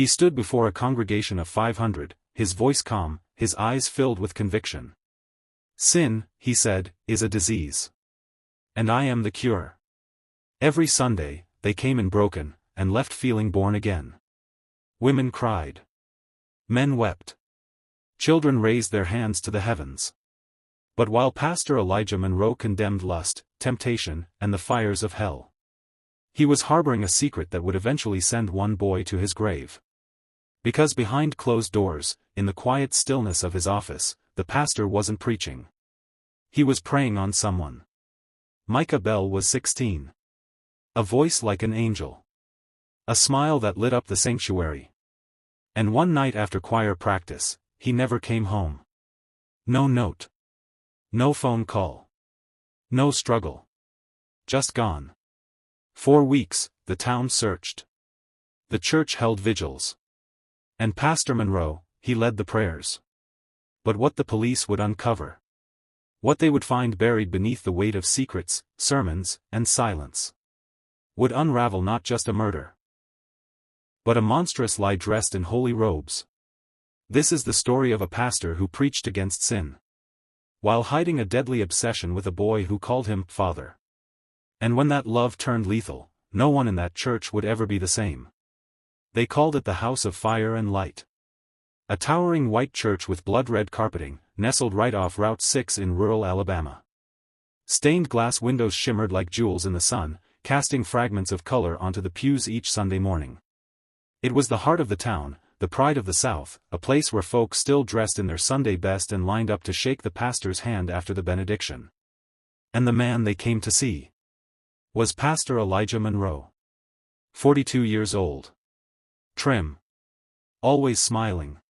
He stood before a congregation of 500, his voice calm, his eyes filled with conviction. "Sin," he said, "is a disease. And I am the cure." Every Sunday, they came in broken, and left feeling born again. Women cried. Men wept. Children raised their hands to the heavens. But while Pastor Elijah Monroe condemned lust, temptation, and the fires of hell, he was harboring a secret that would eventually send one boy to his grave. Because behind closed doors, in the quiet stillness of his office, the pastor wasn't preaching. He was praying on someone. Micah Bell was 16. A voice like an angel. A smile that lit up the sanctuary. And one night after choir practice, he never came home. No note. No phone call. No struggle. Just gone. 4 weeks, the town searched. The church held vigils. And Pastor Monroe, he led the prayers. But what the police would uncover, what they would find buried beneath the weight of secrets, sermons, and silence, would unravel not just a murder, but a monstrous lie dressed in holy robes. This is the story of a pastor who preached against sin, while hiding a deadly obsession with a boy who called him Father. And when that love turned lethal, no one in that church would ever be the same. They called it the House of Fire and Light. A towering white church with blood-red carpeting, nestled right off Route 6 in rural Alabama. Stained glass windows shimmered like jewels in the sun, casting fragments of color onto the pews each Sunday morning. It was the heart of the town, the pride of the South, a place where folk still dressed in their Sunday best and lined up to shake the pastor's hand after the benediction. And the man they came to see was Pastor Elijah Monroe. 42 years old. Trim. Always smiling.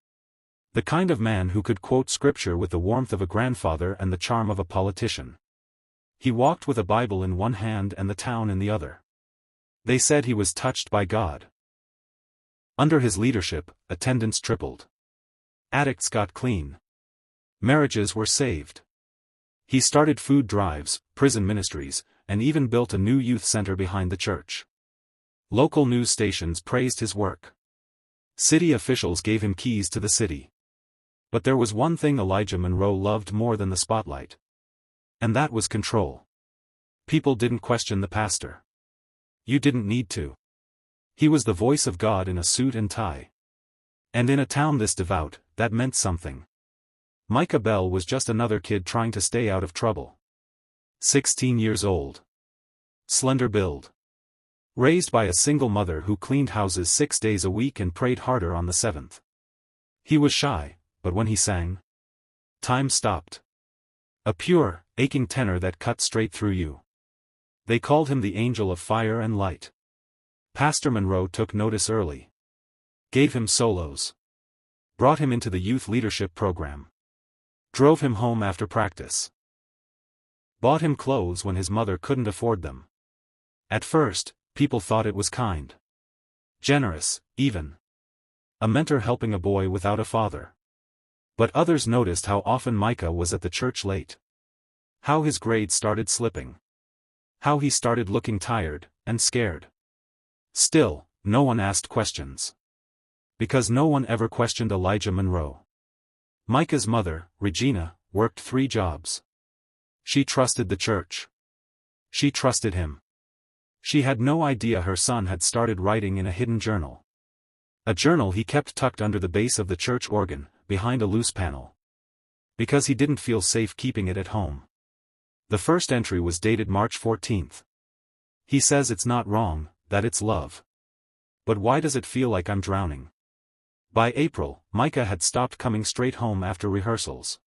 The kind of man who could quote scripture with the warmth of a grandfather and the charm of a politician. He walked with a Bible in one hand and the town in the other. They said he was touched by God. Under his leadership, attendance tripled. Addicts got clean. Marriages were saved. He started food drives, prison ministries, and even built a new youth center behind the church. Local news stations praised his work. City officials gave him keys to the city. But there was one thing Elijah Monroe loved more than the spotlight. And that was control. People didn't question the pastor. You didn't need to. He was the voice of God in a suit and tie. And in a town this devout, that meant something. Micah Bell was just another kid trying to stay out of trouble. 16 years old. Slender build. Raised by a single mother who cleaned houses 6 days a week and prayed harder on the 7th. He was shy, but when he sang, time stopped. A pure, aching tenor that cut straight through you. They called him the Angel of Fire and Light. Pastor Monroe took notice early. Gave him solos. Brought him into the youth leadership program. Drove him home after practice. Bought him clothes when his mother couldn't afford them. At first, people thought it was kind. Generous, even. A mentor helping a boy without a father. But others noticed how often Micah was at the church late. How his grades started slipping. How he started looking tired, and scared. Still, no one asked questions. Because no one ever questioned Elijah Monroe. Micah's mother, Regina, worked 3 jobs. She trusted the church. She trusted him. She had no idea her son had started writing in a hidden journal. A journal he kept tucked under the base of the church organ, behind a loose panel. Because he didn't feel safe keeping it at home. The first entry was dated March 14th. He says it's not wrong, that it's love. But why does it feel like I'm drowning? By April, Micah had stopped coming straight home after rehearsals.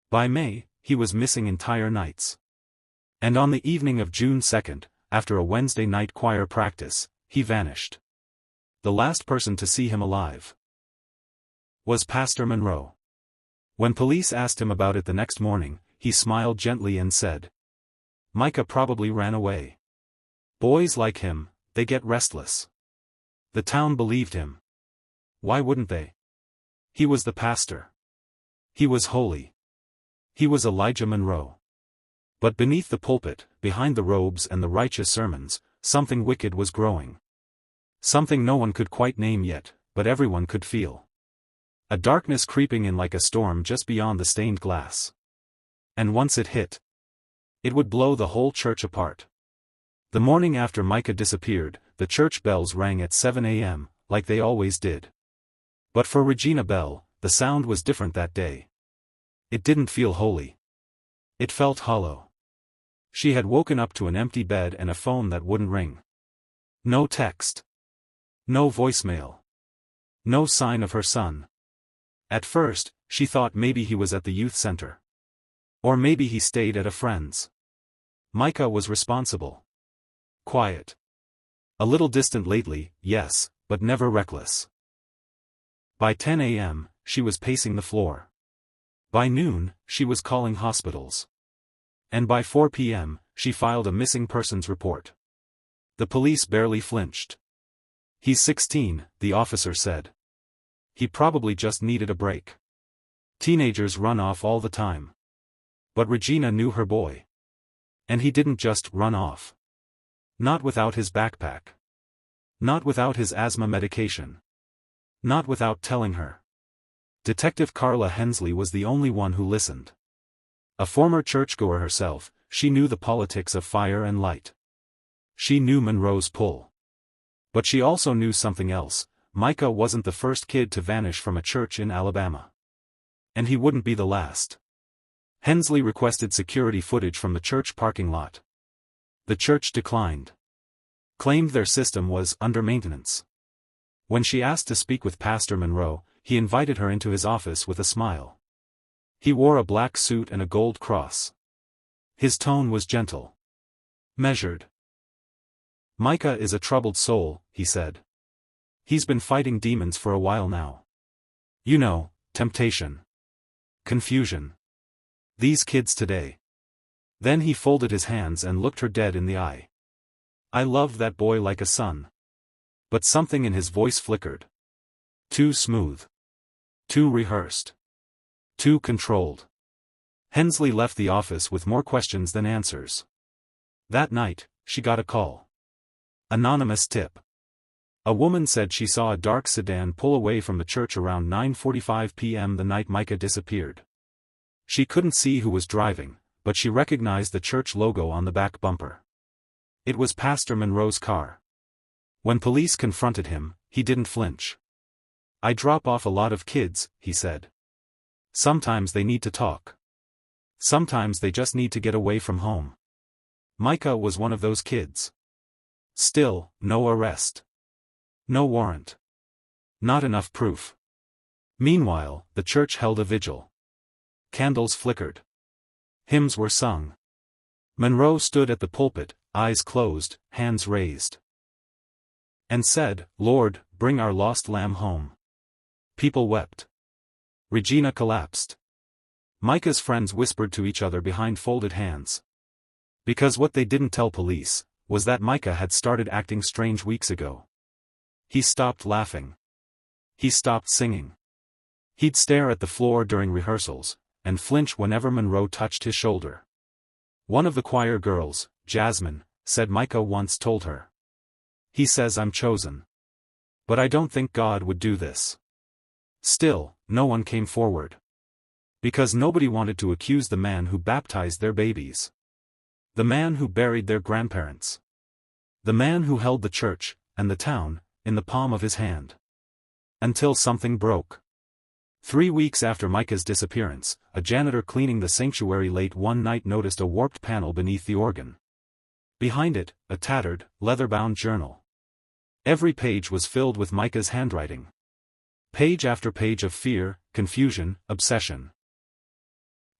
By May, he was missing entire nights. And on the evening of June 2nd, after a Wednesday night choir practice, he vanished. The last person to see him alive was Pastor Monroe. When police asked him about it the next morning, he smiled gently and said, "Micah probably ran away. Boys like him, they get restless." The town believed him. Why wouldn't they? He was the pastor. He was holy. He was Elijah Monroe. But beneath the pulpit, behind the robes and the righteous sermons, something wicked was growing. Something no one could quite name yet, but everyone could feel a darkness creeping in like a storm just beyond the stained glass. And once it hit, it would blow the whole church apart. The morning after Micah disappeared, the church bells rang at 7 a.m., like they always did. But for Regina Bell, the sound was different that day. It didn't feel holy. It felt hollow. She had woken up to an empty bed and a phone that wouldn't ring. No text. No voicemail. No sign of her son. At first, she thought maybe he was at the youth center. Or maybe he stayed at a friend's. Micah was responsible. Quiet. A little distant lately, yes, but never reckless. By 10 a.m., she was pacing the floor. By noon, she was calling hospitals. And by 4 p.m., she filed a missing persons report. The police barely flinched. "He's 16, the officer said. He probably just needed a break. Teenagers run off all the time." But Regina knew her boy. And he didn't just run off. Not without his backpack. Not without his asthma medication. Not without telling her. Detective Carla Hensley was the only one who listened. A former churchgoer herself, she knew the politics of fire and light. She knew Monroe's pull. But she also knew something else. Micah wasn't the first kid to vanish from a church in Alabama. And he wouldn't be the last. Hensley requested security footage from the church parking lot. The church declined. Claimed their system was under maintenance. When she asked to speak with Pastor Monroe, he invited her into his office with a smile. He wore a black suit and a gold cross. His tone was gentle. Measured. "Micah is a troubled soul," he said. "He's been fighting demons for a while now. You know, temptation. Confusion. These kids today." Then he folded his hands and looked her dead in the eye. "I loved that boy like a son." But something in his voice flickered. Too smooth. Too rehearsed. Too controlled. Hensley left the office with more questions than answers. That night, she got a call. Anonymous tip. A woman said she saw a dark sedan pull away from the church around 9:45 p.m. the night Micah disappeared. She couldn't see who was driving, but she recognized the church logo on the back bumper. It was Pastor Monroe's car. When police confronted him, he didn't flinch. "I drop off a lot of kids," he said. "Sometimes they need to talk. Sometimes they just need to get away from home." Micah was one of those kids. Still, no arrest. No warrant. Not enough proof. Meanwhile, the church held a vigil. Candles flickered. Hymns were sung. Monroe stood at the pulpit, eyes closed, hands raised. And said, "Lord, bring our lost lamb home." People wept. Regina collapsed. Micah's friends whispered to each other behind folded hands. Because what they didn't tell police was that Micah had started acting strange weeks ago. He stopped laughing. He stopped singing. He'd stare at the floor during rehearsals, and flinch whenever Monroe touched his shoulder. One of the choir girls, Jasmine, said Micah once told her. "He says I'm chosen. But I don't think God would do this." Still, no one came forward. Because nobody wanted to accuse the man who baptized their babies. The man who buried their grandparents. The man who held the church, and the town, in the palm of his hand. Until something broke. 3 weeks after Micah's disappearance, a janitor cleaning the sanctuary late one night noticed a warped panel beneath the organ. Behind it, a tattered, leather-bound journal. Every page was filled with Micah's handwriting. Page after page of fear, confusion, obsession.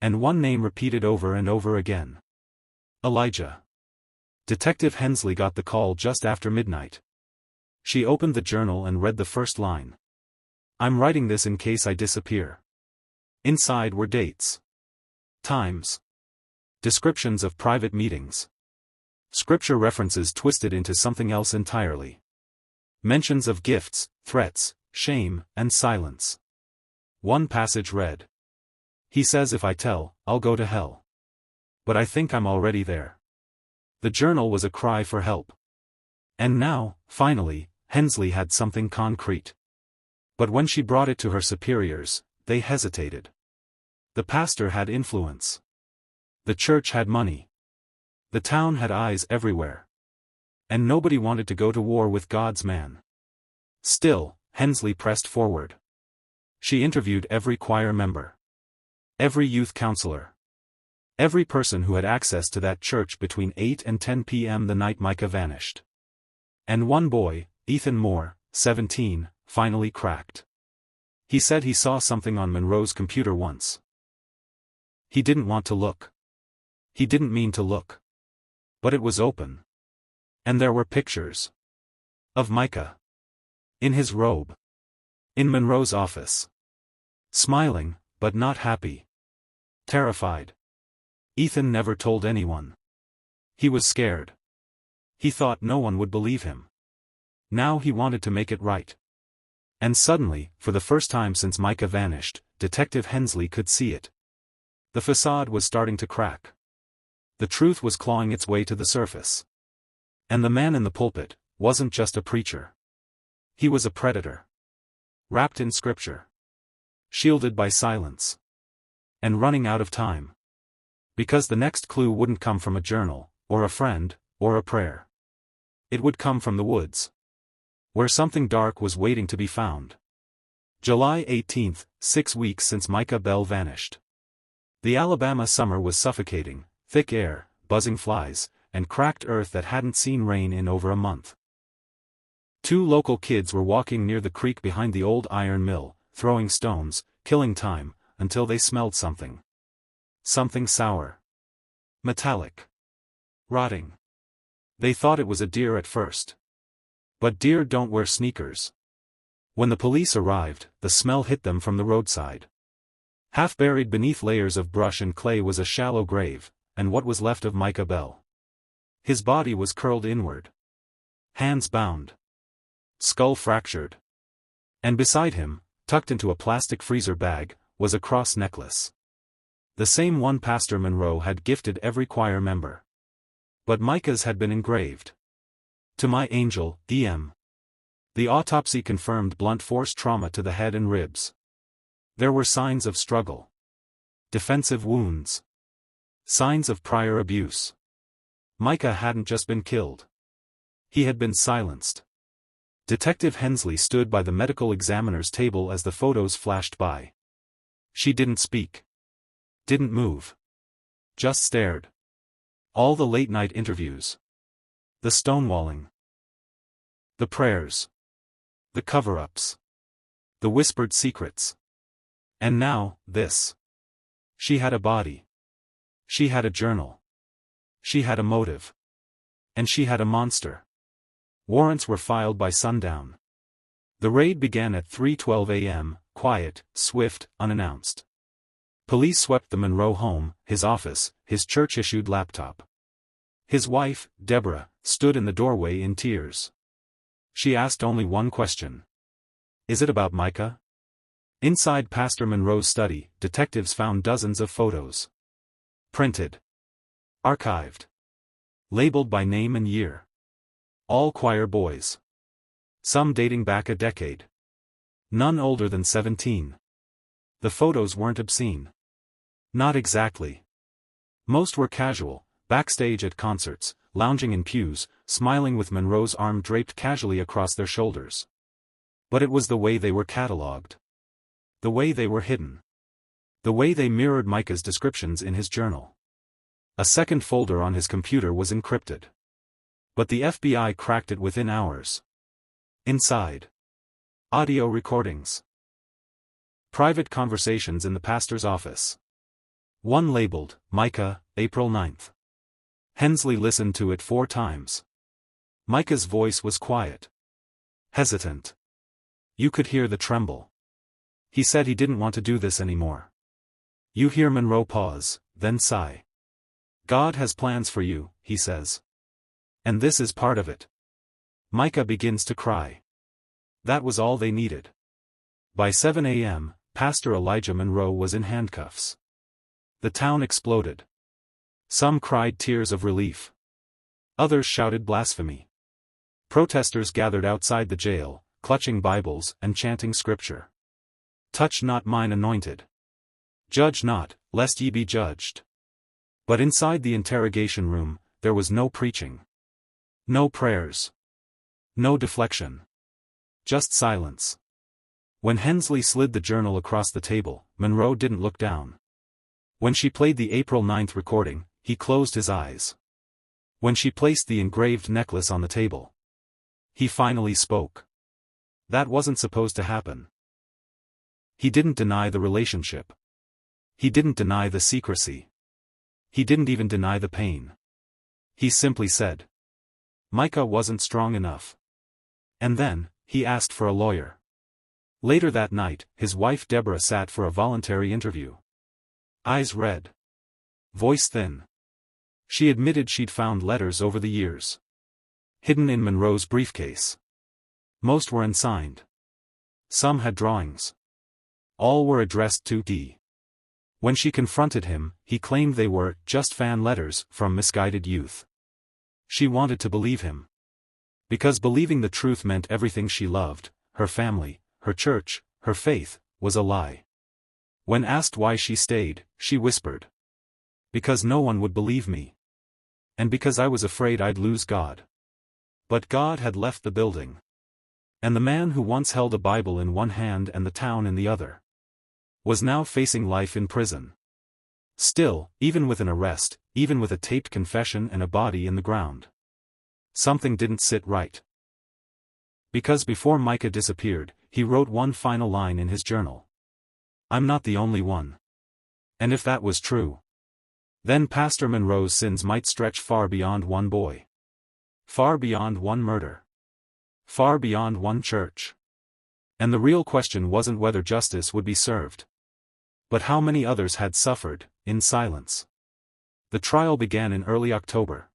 And one name repeated over and over again. Elijah. Detective Hensley got the call just after midnight. She opened the journal and read the first line. "I'm writing this in case I disappear." Inside were dates. Times. Descriptions of private meetings. Scripture references twisted into something else entirely. Mentions of gifts, threats, shame, and silence. One passage read. "He says if I tell, I'll go to hell. But I think I'm already there." The journal was a cry for help. And now, finally, Hensley had something concrete. But when she brought it to her superiors, they hesitated. The pastor had influence. The church had money. The town had eyes everywhere. And nobody wanted to go to war with God's man. Still, Hensley pressed forward. She interviewed every choir member. Every youth counselor. Every person who had access to that church between 8 and 10 p.m. the night Micah vanished. And one boy, Ethan Moore, 17, finally cracked. He said he saw something on Monroe's computer once. He didn't want to look. He didn't mean to look. But it was open. And there were pictures. Of Micah. In his robe. In Monroe's office. Smiling, but not happy. Terrified. Ethan never told anyone. He was scared. He thought no one would believe him. Now he wanted to make it right. And suddenly, for the first time since Micah vanished, Detective Hensley could see it. The facade was starting to crack. The truth was clawing its way to the surface. And the man in the pulpit wasn't just a preacher. He was a predator. Wrapped in scripture. Shielded by silence. And running out of time. Because the next clue wouldn't come from a journal, or a friend, or a prayer. It would come from the woods. Where something dark was waiting to be found. July 18, 6 weeks since Micah Bell vanished. The Alabama summer was suffocating, thick air, buzzing flies, and cracked earth that hadn't seen rain in over a month. 2 local kids were walking near the creek behind the old iron mill, throwing stones, killing time, until they smelled something. Something sour. Metallic. Rotting. They thought it was a deer at first. But deer don't wear sneakers. When the police arrived, the smell hit them from the roadside. Half buried beneath layers of brush and clay was a shallow grave, and what was left of Micah Bell. His body was curled inward. Hands bound. Skull fractured. And beside him, tucked into a plastic freezer bag, was a cross necklace. The same one Pastor Monroe had gifted every choir member. But Micah's had been engraved. To my angel, E.M. The autopsy confirmed blunt force trauma to the head and ribs. There were signs of struggle. Defensive wounds. Signs of prior abuse. Micah hadn't just been killed. He had been silenced. Detective Hensley stood by the medical examiner's table as the photos flashed by. She didn't speak. Didn't move. Just stared. All the late-night interviews. The stonewalling. The prayers. The cover-ups. The whispered secrets. And now, this. She had a body. She had a journal. She had a motive. And she had a monster. Warrants were filed by sundown. The raid began at 3:12 a.m., quiet, swift, unannounced. Police swept the Monroe home, his office, his church-issued laptop. His wife, Deborah, stood in the doorway in tears. She asked only one question. Is it about Micah? Inside Pastor Monroe's study, detectives found dozens of photos. Printed. Archived. Labeled by name and year. All choir boys. Some dating back a decade. None older than 17. The photos weren't obscene. Not exactly. Most were casual, backstage at concerts, lounging in pews, smiling with Monroe's arm draped casually across their shoulders. But it was the way they were catalogued. The way they were hidden. The way they mirrored Micah's descriptions in his journal. A second folder on his computer was encrypted. But the FBI cracked it within hours. Inside. Audio recordings. Private conversations in the pastor's office. One labeled, Micah, April 9th. Hensley listened to it 4 times. Micah's voice was quiet. Hesitant. You could hear the tremble. He said he didn't want to do this anymore. You hear Monroe pause, then sigh. God has plans for you, he says. And this is part of it. Micah begins to cry. That was all they needed. By 7 a.m., Pastor Elijah Monroe was in handcuffs. The town exploded. Some cried tears of relief. Others shouted blasphemy. Protesters gathered outside the jail, clutching Bibles and chanting scripture. "Touch not mine anointed. Judge not, lest ye be judged." But inside the interrogation room, there was no preaching. No prayers. No deflection. Just silence. When Hensley slid the journal across the table, Monroe didn't look down. When she played the April 9th recording, he closed his eyes. When she placed the engraved necklace on the table, he finally spoke. That wasn't supposed to happen. He didn't deny the relationship. He didn't deny the secrecy. He didn't even deny the pain. He simply said, Micah wasn't strong enough. And then, he asked for a lawyer. Later that night, his wife Deborah sat for a voluntary interview. Eyes red. Voice thin. She admitted she'd found letters over the years, hidden in Monroe's briefcase. Most were unsigned. Some had drawings. All were addressed to D. When she confronted him, he claimed they were just fan letters from misguided youth. She wanted to believe him. Because believing the truth meant everything she loved, her family, her church, her faith, was a lie. When asked why she stayed, she whispered, "Because no one would believe me. And because I was afraid I'd lose God." But God had left the building. And the man who once held a Bible in one hand and the town in the other was now facing life in prison. Still, even with an arrest, even with a taped confession and a body in the ground, something didn't sit right. Because before Micah disappeared, he wrote one final line in his journal. "I'm not the only one." And if that was true, then Pastor Monroe's sins might stretch far beyond one boy. Far beyond one murder. Far beyond one church. And the real question wasn't whether justice would be served, but how many others had suffered, in silence. The trial began in early October.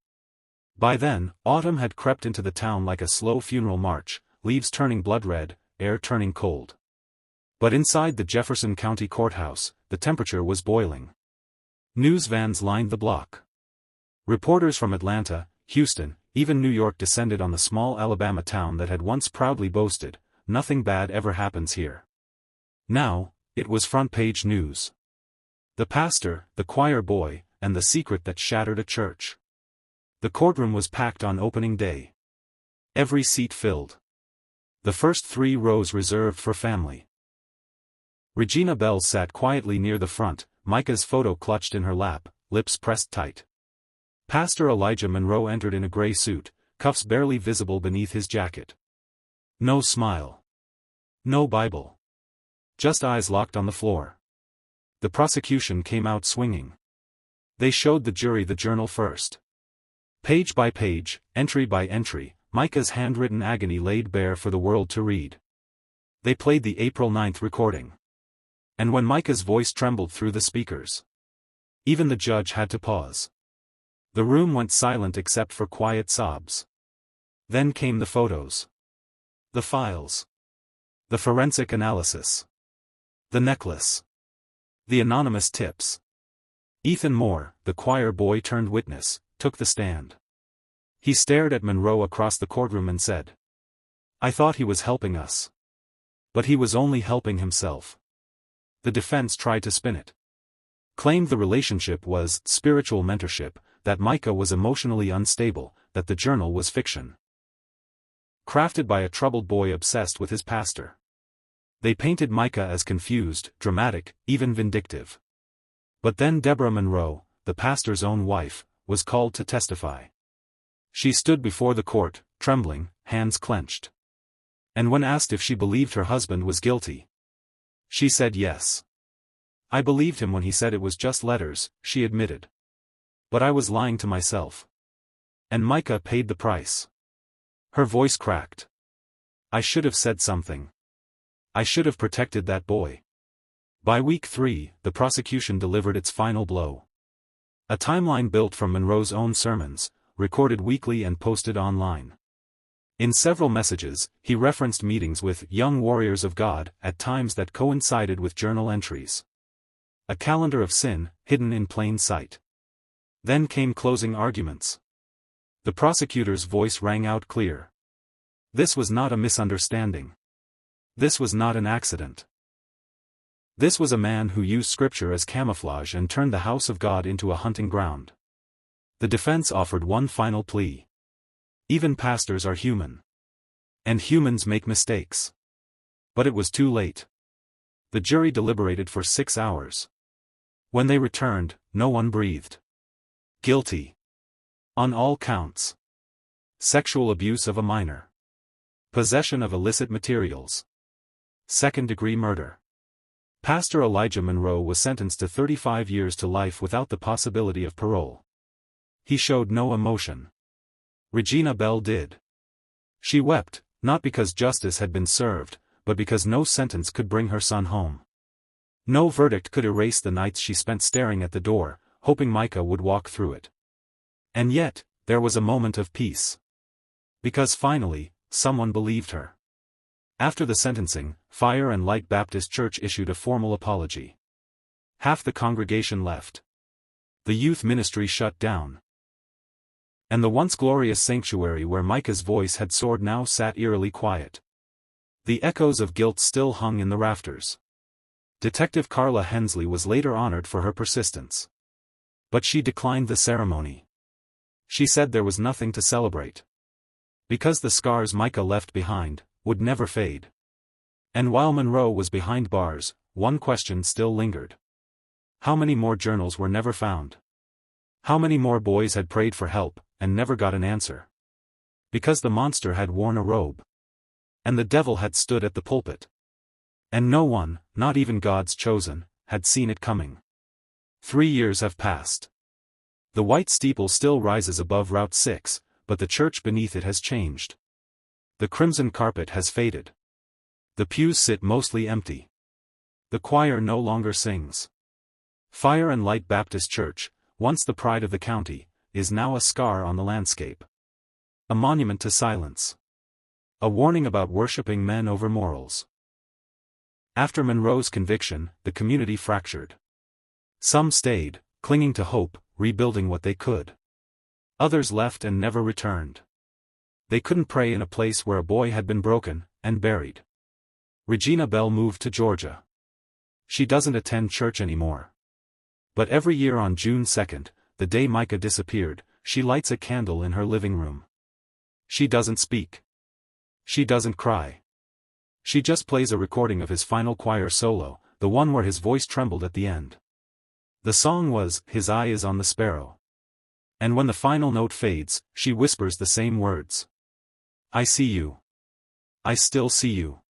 By then, autumn had crept into the town like a slow funeral march, leaves turning blood red, air turning cold. But inside the Jefferson County Courthouse, the temperature was boiling. News vans lined the block. Reporters from Atlanta, Houston, even New York descended on the small Alabama town that had once proudly boasted, "Nothing bad ever happens here." Now, it was front-page news. The pastor, the choir boy, and the secret that shattered a church. The courtroom was packed on opening day. Every seat filled. The first 3 rows reserved for family. Regina Bell sat quietly near the front, Micah's photo clutched in her lap, lips pressed tight. Pastor Elijah Monroe entered in a gray suit, cuffs barely visible beneath his jacket. No smile. No Bible. Just eyes locked on the floor. The prosecution came out swinging. They showed the jury the journal first. Page by page, entry by entry, Micah's handwritten agony laid bare for the world to read. They played the April 9th recording. And when Micah's voice trembled through the speakers, even the judge had to pause. The room went silent except for quiet sobs. Then came the photos. The files. The forensic analysis. The necklace. The anonymous tips. Ethan Moore, the choir boy turned witness, took the stand. He stared at Monroe across the courtroom and said, "I thought he was helping us. But he was only helping himself." The defense tried to spin it. Claimed the relationship was spiritual mentorship, that Micah was emotionally unstable, that the journal was fiction. Crafted by a troubled boy obsessed with his pastor. They painted Micah as confused, dramatic, even vindictive. But then Deborah Monroe, the pastor's own wife, was called to testify. She stood before the court, trembling, hands clenched. And when asked if she believed her husband was guilty, she said yes. "I believed him when he said it was just letters," she admitted. "But I was lying to myself. And Micah paid the price." Her voice cracked. "I should have said something. I should have protected that boy." By week 3, the prosecution delivered its final blow. A timeline built from Monroe's own sermons, recorded weekly and posted online. In several messages, he referenced meetings with young warriors of God at times that coincided with journal entries. A calendar of sin, hidden in plain sight. Then came closing arguments. The prosecutor's voice rang out clear. This was not a misunderstanding. This was not an accident. This was a man who used scripture as camouflage and turned the house of God into a hunting ground. The defense offered one final plea. Even pastors are human. And humans make mistakes. But it was too late. The jury deliberated for 6 hours. When they returned, no one breathed. Guilty. On all counts. Sexual abuse of a minor. Possession of illicit materials. Second-degree murder. Pastor Elijah Monroe was sentenced to 35 years to life without the possibility of parole. He showed no emotion. Regina Bell did. She wept, not because justice had been served, but because no sentence could bring her son home. No verdict could erase the nights she spent staring at the door, hoping Micah would walk through it. And yet, there was a moment of peace. Because finally, someone believed her. After the sentencing, Fire and Light Baptist Church issued a formal apology. Half the congregation left. The youth ministry shut down. And the once glorious sanctuary where Micah's voice had soared now sat eerily quiet. The echoes of guilt still hung in the rafters. Detective Carla Hensley was later honored for her persistence. But she declined the ceremony. She said there was nothing to celebrate. Because the scars Micah left behind would never fade. And while Monroe was behind bars, one question still lingered. How many more journals were never found? How many more boys had prayed for help, and never got an answer? Because the monster had worn a robe. And the devil had stood at the pulpit. And no one, not even God's chosen, had seen it coming. 3 years have passed. The white steeple still rises above Route 6, but the church beneath it has changed. The crimson carpet has faded. The pews sit mostly empty. The choir no longer sings. Fire and Light Baptist Church, once the pride of the county, is now a scar on the landscape. A monument to silence. A warning about worshiping men over morals. After Monroe's conviction, the community fractured. Some stayed, clinging to hope, rebuilding what they could. Others left and never returned. They couldn't pray in a place where a boy had been broken and buried. Regina Bell moved to Georgia. She doesn't attend church anymore. But every year on June 2nd, the day Micah disappeared, she lights a candle in her living room. She doesn't speak. She doesn't cry. She just plays a recording of his final choir solo, the one where his voice trembled at the end. The song was, "His Eye is on the Sparrow." And when the final note fades, she whispers the same words. I see you. I still see you.